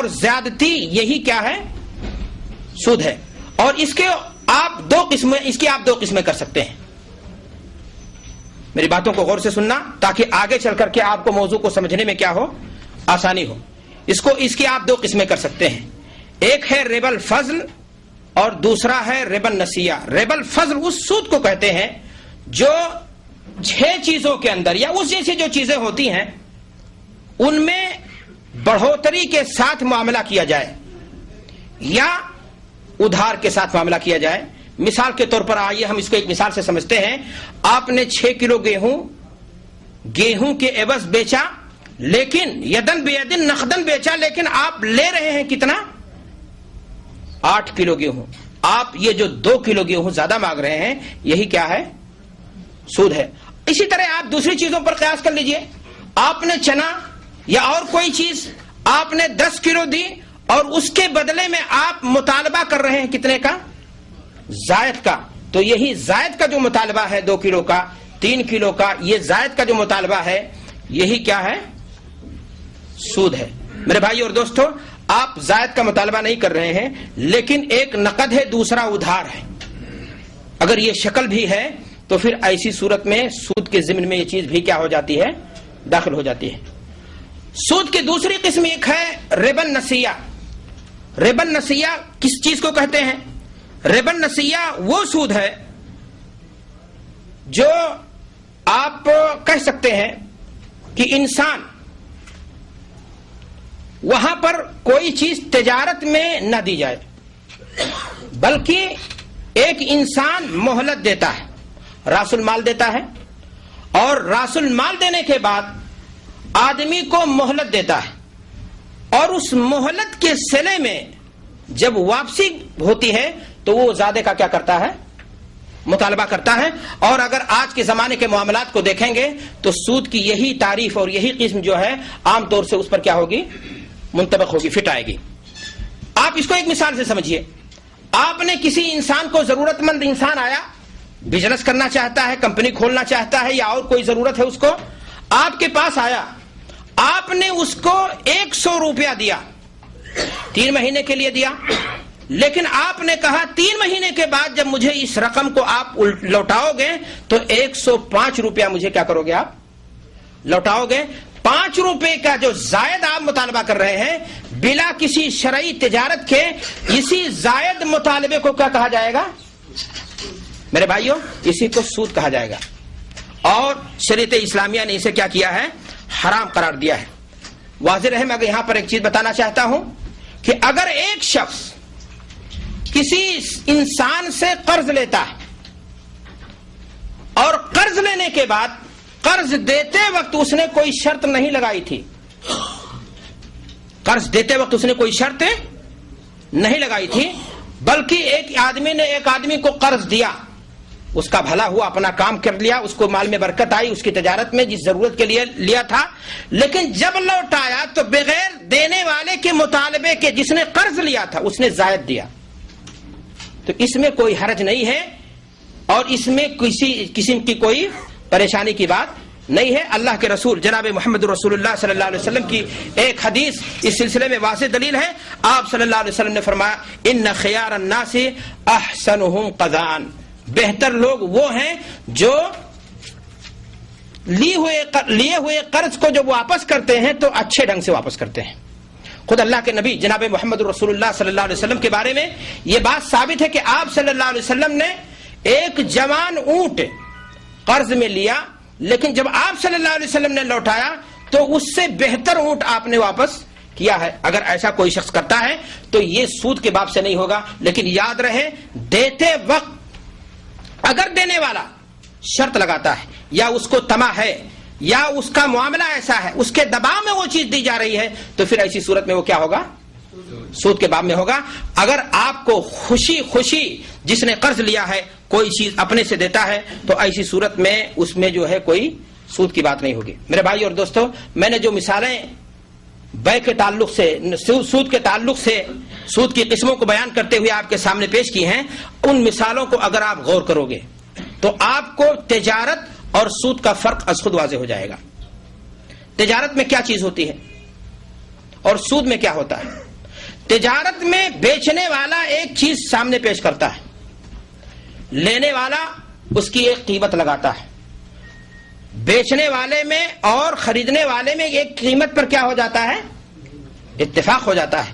اور زیادتی، یہی کیا ہے؟ سود ہے۔ اور اس کی آپ دو قسمیں کر سکتے ہیں۔ میری باتوں کو غور سے سننا تاکہ آگے چل کر کے آپ کو موضوع کو سمجھنے میں کیا ہو؟ آسانی ہو۔ اس کی آپ دو قسمیں کر سکتے ہیں، ایک ہے ربا الفضل اور دوسرا ہے ربا النسیہ۔ ربا الفضل اس سود کو کہتے ہیں جو 6 چیزوں کے اندر یا اس جیسی جو چیزیں ہوتی ہیں ان میں بڑھوتری کے ساتھ معاملہ کیا جائے یا ادھار کے ساتھ معاملہ کیا جائے۔ مثال کے طور پر آئیے ہم اس کو ایک مثال سے سمجھتے ہیں۔ آپ نے 6 کلو گیہوں کے عوض بیچا، لیکن یدن بیدن نقدن بیچا، لیکن آپ لے رہے ہیں کتنا؟ 8 کلو گیہوں۔ آپ یہ جو 2 کلو گیہوں زیادہ مانگ رہے ہیں، یہی کیا ہے؟ سود ہے۔ اسی طرح آپ دوسری چیزوں پر قیاس کر لیجئے۔ آپ نے چنا یا اور کوئی چیز آپ نے 10 کلو دی اور اس کے بدلے میں آپ مطالبہ کر رہے ہیں کتنے کا؟ زائد کا۔ تو یہی زائد کا جو مطالبہ ہے 2 کلو کا، 3 کلو کا، یہ زائد کا جو مطالبہ ہے یہی کیا ہے؟ سود ہے۔ میرے بھائی اور دوستو، آپ زائد کا مطالبہ نہیں کر رہے ہیں، لیکن ایک نقد ہے، دوسرا ادھار ہے۔ اگر یہ شکل بھی ہے تو پھر ایسی صورت میں سود کے ضمن میں یہ چیز بھی کیا ہو جاتی ہے؟ داخل ہو جاتی ہے۔ سود کی دوسری قسم ایک ہے ربا النسیہ۔ ربا النسیہ کس چیز کو کہتے ہیں؟ ربا النسیہ وہ سود ہے جو آپ کہہ سکتے ہیں کہ انسان وہاں پر کوئی چیز تجارت میں نہ دی جائے، بلکہ ایک انسان مہلت دیتا ہے، راس المال دیتا ہے، اور راس المال دینے کے بعد آدمی کو مہلت دیتا ہے، اور اس مہلت کے صلے میں جب واپسی ہوتی ہے تو وہ زیادہ کا کیا کرتا ہے؟ مطالبہ کرتا ہے۔ اور اگر آج کے زمانے کے معاملات کو دیکھیں گے تو سود کی یہی تعریف اور یہی قسم جو ہے عام طور سے اس پر کیا ہوگی؟ منطبق ہوگی، فٹ آئے گی۔ آپ اس کو ایک مثال سے سمجھیے۔ آپ نے کسی انسان کو، ضرورت مند انسان آیا، بزنس کرنا چاہتا ہے، کمپنی کھولنا چاہتا ہے یا اور کوئی ضرورت ہے اس کو، آپ کے پاس آیا، آپ نے اس کو 100 روپیہ دیا، 3 مہینے کے لیے دیا، لیکن آپ نے کہا 3 مہینے کے بعد جب مجھے اس رقم کو آپ لوٹاؤ گے تو 105 روپیہ مجھے کیا کرو گے؟ آپ لوٹاؤ گے۔ 5 روپے کا جو زائد آپ مطالبہ کر رہے ہیں بلا کسی شرعی تجارت کے، اسی زائد مطالبے کو کیا کہا جائے گا؟ میرے بھائیوں، اسی کو سود کہا جائے گا، اور شریعت اسلامیہ نے اسے کیا کیا ہے؟ حرام قرار دیا ہے۔ واضح رہے، میں یہاں پر ایک چیز بتانا چاہتا ہوں کہ اگر ایک شخص کسی انسان سے قرض لیتا ہے اور قرض لینے کے بعد قرض دیتے وقت اس نے کوئی شرط نہیں لگائی تھی، قرض دیتے وقت اس نے کوئی شرط نہیں لگائی تھی، بلکہ ایک آدمی نے ایک آدمی کو قرض دیا، اس کا بھلا ہوا، اپنا کام کر لیا، اس کو مال میں برکت آئی، اس کی تجارت میں جس ضرورت کے لیے لیا تھا، لیکن جب لوٹایا تو بغیر دینے والے کے مطالبے کے جس نے قرض لیا تھا اس نے زائد دیا، تو اس میں کوئی حرج نہیں ہے اور اس میں کسی قسم کی کوئی پریشانی کی بات نہیں ہے۔ اللہ کے رسول جناب محمد رسول اللہ صلی اللہ علیہ وسلم کی ایک حدیث اس سلسلے میں واضح دلیل ہے۔ آپ صلی اللہ علیہ وسلم نے فرمایا، ان خیار الناس احسنهم قضاء، بہتر لوگ وہ ہیں جو لیے ہوئے قرض کو جب واپس کرتے ہیں تو اچھے ڈھنگ سے واپس کرتے ہیں۔ خود اللہ کے نبی جناب محمد رسول اللہ صلی اللہ علیہ وسلم کے بارے میں یہ بات ثابت ہے کہ آپ صلی اللہ علیہ وسلم نے ایک جوان اونٹ قرض میں لیا، لیکن جب آپ صلی اللہ علیہ وسلم نے لوٹایا تو اس سے بہتر اونٹ آپ نے واپس کیا ہے۔ اگر ایسا کوئی شخص کرتا ہے تو یہ سود کے باب سے نہیں ہوگا، لیکن یاد رہے دیتے وقت اگر دینے والا شرط لگاتا ہے یا اس کو طمع ہے یا اس کا معاملہ ایسا ہے، اس کے دباؤ میں وہ چیز دی جا رہی ہے، تو پھر ایسی صورت میں وہ کیا ہوگا؟ سود کے باب میں ہوگا۔ اگر آپ کو خوشی جس نے قرض لیا ہے کوئی چیز اپنے سے دیتا ہے تو ایسی صورت میں اس میں جو ہے کوئی سود کی بات نہیں ہوگی۔ میرے بھائی اور دوستو، میں نے جو مثالیں بے کے تعلق سے، سود کے تعلق سے سود کی قسموں کو بیان کرتے ہوئے آپ کے سامنے پیش کی ہیں، ان مثالوں کو اگر آپ غور کرو گے تو آپ کو تجارت اور سود کا فرق از خود واضح ہو جائے گا۔ تجارت میں کیا چیز ہوتی ہے اور سود میں کیا ہوتا ہے؟ تجارت میں بیچنے والا ایک چیز سامنے پیش کرتا ہے، لینے والا اس کی ایک قیمت لگاتا ہے، بیچنے والے میں اور خریدنے والے میں ایک قیمت پر کیا ہو جاتا ہے؟ اتفاق ہو جاتا ہے۔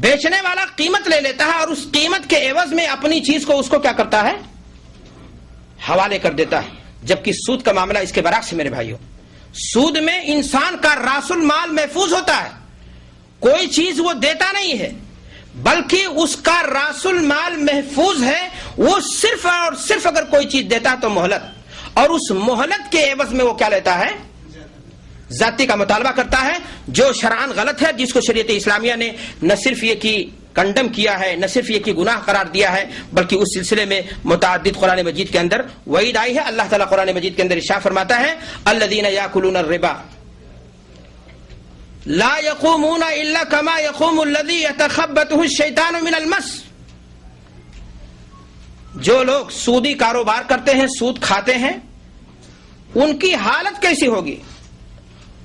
بیچنے والا قیمت لے لیتا ہے اور اس قیمت کے عوض میں اپنی چیز کو اس کو کیا کرتا ہے؟ حوالے کر دیتا ہے۔ جبکہ سود کا معاملہ اس کے برعکس ہے میرے بھائیوں، سود میں انسان کا راس المال محفوظ ہوتا ہے، کوئی چیز وہ دیتا نہیں ہے بلکہ اس کا راس المال محفوظ ہے، وہ صرف اور صرف اگر کوئی چیز دیتا ہے تو مہلت، اور اس مہلت کے عوض میں وہ کیا لیتا ہے؟ زیادتی کا مطالبہ کرتا ہے، جو شرعاً غلط ہے، جس کو شریعت اسلامیہ نے نہ صرف یہ کی کنڈم کیا ہے، نہ صرف یہ کہ گناہ قرار دیا ہے، بلکہ اس سلسلے میں متعدد قرآن مجید کے اندر وعید آئی ہے۔ اللہ تعالیٰ قرآن مجید کے اندر ارشاد فرماتا ہے الذین یاکلون الربا لا یقومون الا کما یقوم الذی یتخبطہ الشیطان من المس۔ جو لوگ سودی کاروبار کرتے ہیں، سود کھاتے ہیں، ان کی حالت کیسی ہوگی؟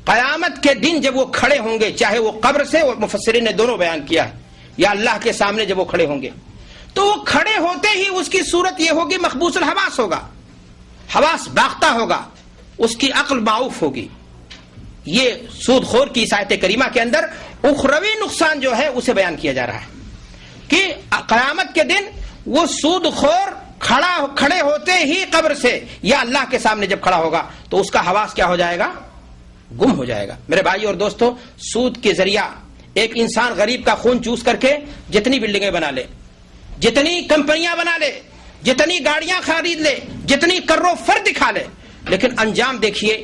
قیامت کے دن جب وہ کھڑے ہوں گے، چاہے وہ قبر سے، اور مفسرین نے دونوں بیان کیا ہے، یا اللہ کے سامنے جب وہ کھڑے ہوں گے، تو وہ کھڑے ہوتے ہی اس کی صورت یہ ہوگی مخبوص الحواس ہوگا، حواس باختہ ہوگا، اس کی عقل معوف ہوگی۔ یہ سود خور کی اس آیت کریمہ کے اندر اخروی نقصان جو ہے اسے بیان کیا جا رہا ہے کہ قیامت کے دن وہ سود خور کھڑے ہوتے ہی قبر سے یا اللہ کے سامنے جب کھڑا ہوگا تو اس کا حواس کیا ہو جائے گا؟ گم ہو جائے گا۔ میرے بھائی اور دوستو، سود کے ذریعہ ایک انسان غریب کا خون چوس کر کے جتنی بلڈنگیں بنا لے، جتنی کمپنیاں بنا لے، جتنی گاڑیاں خرید لے، جتنی کرو فر دکھا لے، لیکن انجام دیکھیے،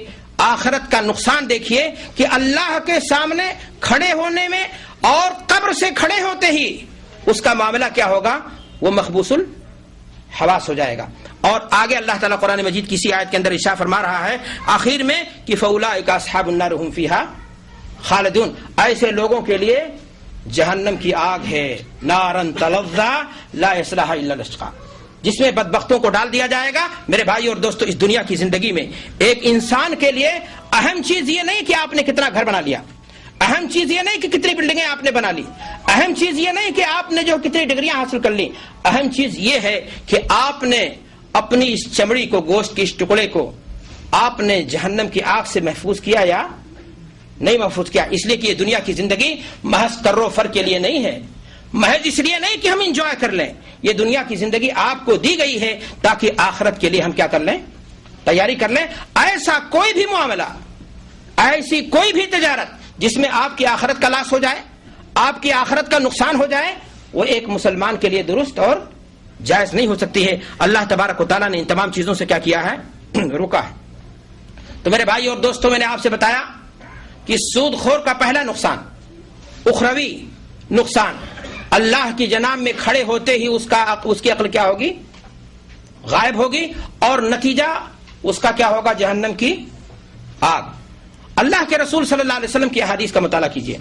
آخرت کا نقصان دیکھیے کہ اللہ کے سامنے کھڑے ہونے میں اور قبر سے کھڑے ہوتے ہی اس کا معاملہ کیا ہوگا؟ وہ مخبوص الحواس ہو جائے گا۔ اور آگے اللہ تعالیٰ قرآن مجید کی اسی آیت کے اندر ارشاد فرما رہا ہے آخر میں کہ فَأُولَٰئِكَ أَصْحَابُ النَّارِ هُمْ فِيهَا خالدون، ایسے لوگوں کے لیے جہنم کی آگ ہے، نارن تلظیٰ لا یصلاھا الا الاشقیٰ، جس میں بدبختوں کو ڈال دیا جائے گا۔ میرے بھائی اور دوستو، اس دنیا کی زندگی میں ایک انسان کے لیے اہم چیز یہ نہیں کہ آپ نے کتنا گھر بنا لیا، اہم چیز یہ نہیں کہ کتنی بلڈنگیں آپ نے بنا لی، اہم چیز یہ نہیں کہ آپ نے جو کتنی ڈگریاں حاصل کر لی، اہم چیز یہ ہے کہ آپ نے اپنی اس چمڑی کو، گوشت کے اس ٹکڑے کو آپ نے جہنم کی آگ سے محفوظ کیا یا نہیں محفوظ کیا۔ اس لیے کہ یہ دنیا کی زندگی محض کر و فر کے لیے نہیں ہے، محض اس لیے نہیں کہ ہم انجوائے کر لیں، یہ دنیا کی زندگی آپ کو دی گئی ہے تاکہ آخرت کے لیے ہم کیا کر لیں؟ تیاری کر لیں۔ ایسا کوئی بھی معاملہ، ایسی کوئی بھی تجارت جس میں آپ کی آخرت کا لاس ہو جائے، آپ کی آخرت کا نقصان ہو جائے، وہ ایک مسلمان کے لیے درست اور جائز نہیں ہو سکتی ہے۔ اللہ تبارک و تعالیٰ نے ان تمام چیزوں سے کیا کیا ہے؟ روکا ہے۔ تو میرے بھائی اور دوستوں، میں نے آپ سے بتایا کہ سود خور کا پہلا نقصان، اخروی نقصان، اللہ کی جناب میں کھڑے ہوتے ہی اس کی عقل کیا ہوگی؟ غائب ہوگی، اور نتیجہ اس کا کیا ہوگا؟ جہنم کی آگ۔ اللہ کے رسول صلی اللہ علیہ وسلم کی احادیث کا مطالعہ کیجیے،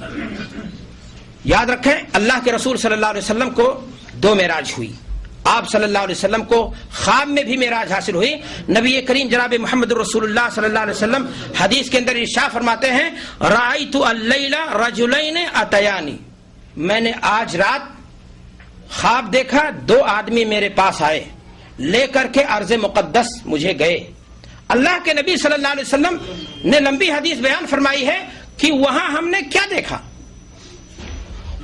یاد رکھیں اللہ کے رسول صلی اللہ علیہ وسلم کو 2 معراج ہوئی، آپ صلی اللہ علیہ وسلم کو خواب میں بھی معراج حاصل ہوئی۔ نبی کریم جناب محمد رسول اللہ صلی اللہ علیہ وسلم حدیث کے اندر ارشاد فرماتے ہیں رأیت اللیل رجلین اتیانی، میں نے آج رات خواب دیکھا 2 آدمی میرے پاس آئے لے کر کے ارض مقدس مجھے گئے۔ اللہ کے نبی صلی اللہ علیہ وسلم نے لمبی حدیث بیان فرمائی ہے کہ وہاں ہم نے کیا دیکھا؟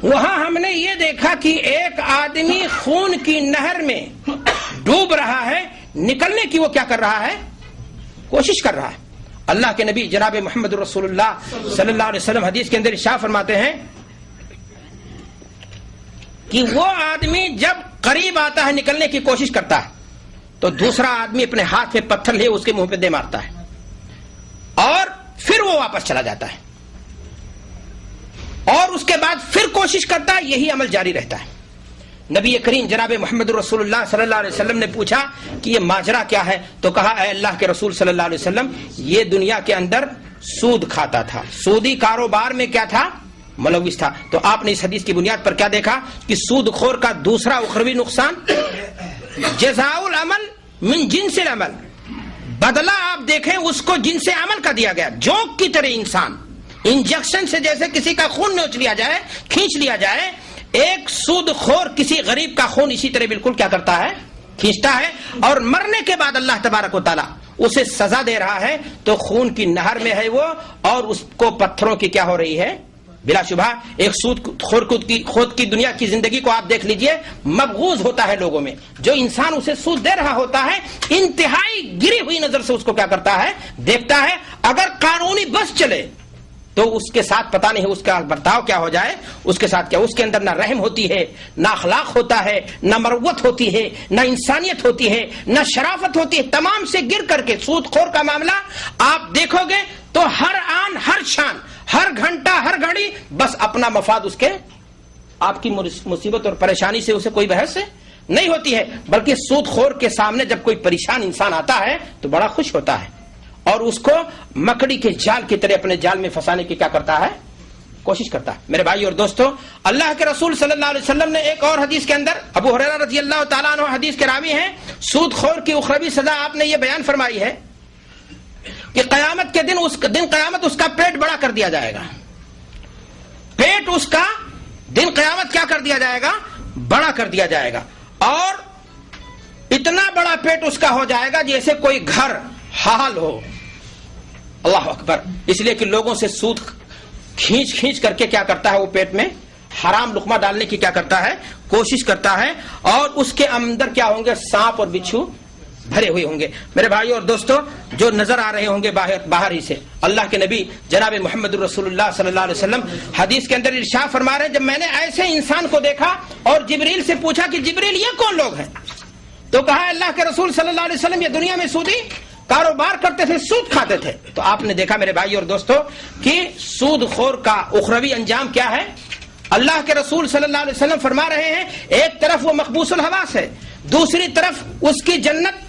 وہاں ہم نے یہ دیکھا کہ ایک آدمی خون کی نہر میں ڈوب رہا ہے، نکلنے کی وہ کیا کر رہا ہے؟ کوشش کر رہا ہے۔ اللہ کے نبی جناب محمد رسول اللہ صلی اللہ علیہ وسلم حدیث کے اندر ارشاد فرماتے ہیں کہ وہ آدمی جب قریب آتا ہے، نکلنے کی کوشش کرتا ہے، تو دوسرا آدمی اپنے ہاتھ میں پتھر لے اس کے منہ پہ دے مارتا ہے اور پھر وہ واپس چلا جاتا ہے، اور اس کے بعد پھر کوشش کرتا ہے، یہی عمل جاری رہتا ہے۔ نبی کریم جناب محمد رسول اللہ صلی اللہ علیہ وسلم نے پوچھا کہ یہ ماجرا کیا ہے؟ تو کہا اے اللہ کے رسول صلی اللہ علیہ وسلم، یہ دنیا کے اندر سود کھاتا تھا، سودی کاروبار میں کیا تھا؟ ملوث تھا۔ تو آپ نے اس حدیث کی بنیاد پر کیا دیکھا کہ سود خور کا دوسرا اخروی نقصان جزاء العمل من جنس العمل، بدلہ آپ دیکھیں اس کو جنس عمل کا دیا گیا۔ جوک کی طرح انسان انجیکشن سے جیسے کسی کا خون نوچ لیا جائے، کھینچ لیا جائے، ایک سود خور کسی غریب کا خون اسی طرح بالکل کیا کرتا ہے؟ کھینچتا ہے، اور مرنے کے بعد اللہ تبارک و تعالی اسے سزا دے رہا ہے، تو خون کی نہر میں ہے وہ، اور اس کو پتھروں کی کیا ہو رہی ہے؟ بلا شبہ ایک سود خور خود کی دنیا کی زندگی کو آپ دیکھ لیجئے، مبغوض ہوتا ہے لوگوں میں. جو انسان اسے سود دے رہا ہوتا ہے انتہائی گری ہوئی نظر سے اس کو کیا کرتا ہے؟ دیکھتا ہے. اگر قانونی بس چلے تو اس کے ساتھ پتہ نہیں اس کا برتاؤ کیا ہو جائے، اس کے ساتھ کیا، اس کے اندر نہ رحم ہوتی ہے، نہ اخلاق ہوتا ہے، نہ مروت ہوتی ہے، نہ انسانیت ہوتی ہے، نہ شرافت ہوتی ہے. تمام سے گر کر کے سود خور کا معاملہ آپ دیکھو گے تو ہر آن ہر شان، ہر گھنٹہ ہر گھڑی بس اپنا مفاد اس کے، آپ کی مصیبت اور پریشانی سے اسے کوئی بحث نہیں ہوتی ہے، بلکہ سود خور کے سامنے جب کوئی پریشان انسان آتا ہے تو بڑا خوش ہوتا ہے، اور اس کو مکڑی کے جال کی طرح اپنے جال میں پھنسانے کی کیا کرتا ہے؟ کوشش کرتا ہے. میرے بھائی اور دوستو، اللہ کے رسول صلی اللہ علیہ وسلم نے ایک اور حدیث کے اندر، ابو ہریرہ رضی اللہ تعالیٰ عنہ حدیث کے راوی ہیں، سود خور کی اخروی سزا آپ نے یہ بیان فرمائی ہے کہ قیامت کے دن قیامت اس کا پیٹ بڑا کر دیا جائے گا. پیٹ اس کا دن قیامت کیا کر دیا جائے گا؟ بڑا کر دیا جائے گا، اور اتنا بڑا پیٹ اس کا ہو جائے گا جیسے کوئی گھر حال ہو. اللہ اکبر. اس لیے کہ لوگوں سے سود کھینچ کر کے کیا کرتا ہے؟ وہ پیٹ میں حرام لقمہ ڈالنے کی کیا کرتا ہے؟ کوشش کرتا ہے، اور اس کے اندر کیا ہوں گے؟ سانپ اور بچھو بھرے ہوئے ہوں گے. میرے بھائی اور دوستو، جو نظر آ رہے ہوں گے باہر ہی سے، اللہ کے نبی جناب محمد رسول اللہ صلی اللہ علیہ وسلم حدیث کے اندر ارشاد فرما رہے ہیں، جب میں نے ایسے انسان کو دیکھا اور جبریل سے پوچھا کہ جبریل یہ کون لوگ ہیں؟ تو کہا اللہ کے رسول صلی اللہ علیہ وسلم یہ دنیا میں سودی کاروبار کرتے تھے، سود کھاتے تھے. تو آپ نے دیکھا میرے بھائی اور دوستو کہ سود خور کا اخروی انجام کیا ہے؟ اللہ کے رسول صلی اللہ علیہ وسلم فرما رہے ہیں، ایک طرف وہ مقبوس الحواس ہے، دوسری طرف اس کی جنت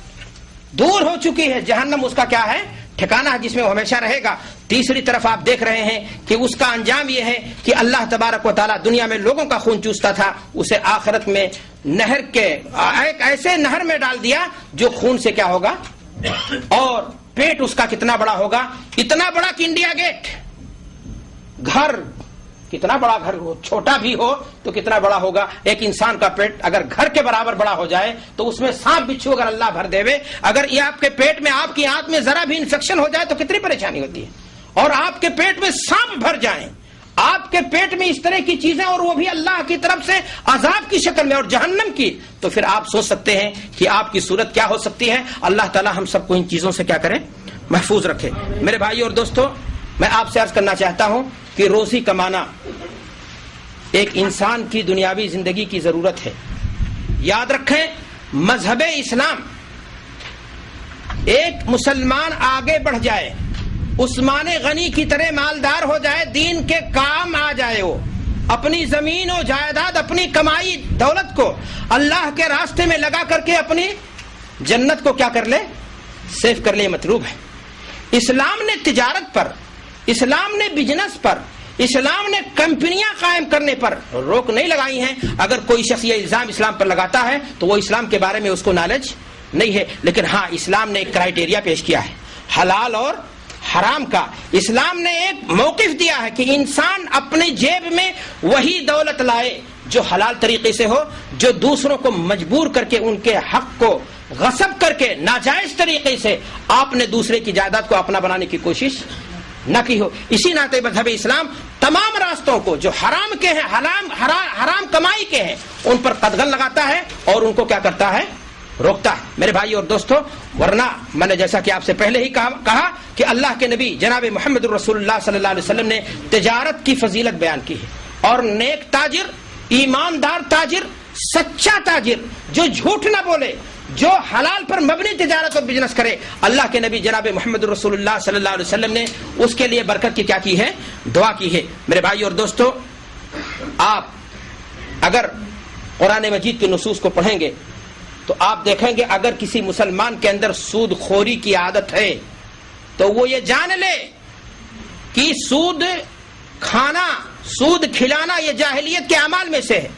دور ہو چکی ہے، جہنم اس کا کیا ہے؟ ٹھکانہ ہے، جس میں وہ ہمیشہ رہے گا. تیسری طرف آپ دیکھ رہے ہیں کہ اس کا انجام یہ ہے کہ اللہ تبارک و تعالیٰ دنیا میں لوگوں کا خون چوستا تھا، اسے آخرت میں نہر کے ایک ایسے نہر میں ڈال دیا جو خون سے کیا ہوگا، اور پیٹ اس کا کتنا بڑا ہوگا؟ اتنا بڑا کہ انڈیا گیٹ. گھر کتنا بڑا گھر ہو، چھوٹا بھی ہو تو کتنا بڑا ہوگا؟ ایک انسان کا پیٹ اگر گھر کے برابر بڑا ہو جائے تو اس میں سانپ بچھو اگر اللہ بھر دے، اگر یہ آپ کے پیٹ میں، آپ کی آنت میں ذرا بھی انفیکشن ہو جائے تو کتنی پریشانی ہوتی ہے. اور آپ کے پیٹ میں سانپ بھر جائیں، آپ کے پیٹ میں اس طرح کی چیزیں، اور وہ بھی اللہ کی طرف سے عذاب کی شکل میں اور جہنم کی، تو پھر آپ سوچ سکتے ہیں کہ آپ کی صورت کیا ہو سکتی ہے. اللہ تعالی ہم سب کو ان چیزوں سے کیا کرے؟ محفوظ رکھے. میرے بھائی اور دوستو، میں آپ سے عرض کرنا چاہتا ہوں کہ روزی کمانا ایک انسان کی دنیاوی زندگی کی ضرورت ہے. یاد رکھیں، مذہب اسلام، ایک مسلمان آگے بڑھ جائے، عثمان غنی کی طرح مالدار ہو جائے، دین کے کام آ جائے، وہ اپنی زمین و جائیداد، اپنی کمائی دولت کو اللہ کے راستے میں لگا کر کے اپنی جنت کو کیا کر لے؟ سیف کر لے. مطلوب ہے اسلام نے تجارت پر، اسلام نے بزنس پر، اسلام نے کمپنیاں قائم کرنے پر روک نہیں لگائی ہیں. اگر کوئی شخص یہ الزام اسلام پر لگاتا ہے تو وہ اسلام کے بارے میں اس کو نالج نہیں ہے. لیکن ہاں، اسلام نے ایک کرائیٹیریا پیش کیا ہے حلال اور حرام کا. اسلام نے ایک موقف دیا ہے کہ انسان اپنی جیب میں وہی دولت لائے جو حلال طریقے سے ہو، جو دوسروں کو مجبور کر کے ان کے حق کو غصب کر کے ناجائز طریقے سے آپ نے دوسرے کی جائیداد کو اپنا بنانے کی کوشش نہ کی ہو. اسی ناطے مذہب اسلام تمام راستوں کو جو حرام کے ہیں، حرام کمائی کے ہیں، ان پر قدغن لگاتا ہے اور ان کو کیا کرتا ہے؟ روکتا ہے. میرے بھائی اور دوستو، ورنہ میں نے جیسا کہ آپ سے پہلے ہی کہا کہ اللہ کے نبی جناب محمد رسول اللہ صلی اللہ علیہ وسلم نے تجارت کی فضیلت بیان کی ہے، اور نیک تاجر، ایماندار تاجر، سچا تاجر، جو جھوٹ نہ بولے، جو حلال پر مبنی تجارت اور بزنس کرے، اللہ کے نبی جناب محمد رسول اللہ صلی اللہ علیہ وسلم نے اس کے لیے برکت کی کیا کی ہے؟ دعا کی ہے. میرے بھائی اور دوستو، آپ اگر قرآن مجید کے نصوص کو پڑھیں گے تو آپ دیکھیں گے اگر کسی مسلمان کے اندر سود خوری کی عادت ہے تو وہ یہ جان لے کہ سود کھانا، سود کھلانا یہ جاہلیت کے اعمال میں سے ہے.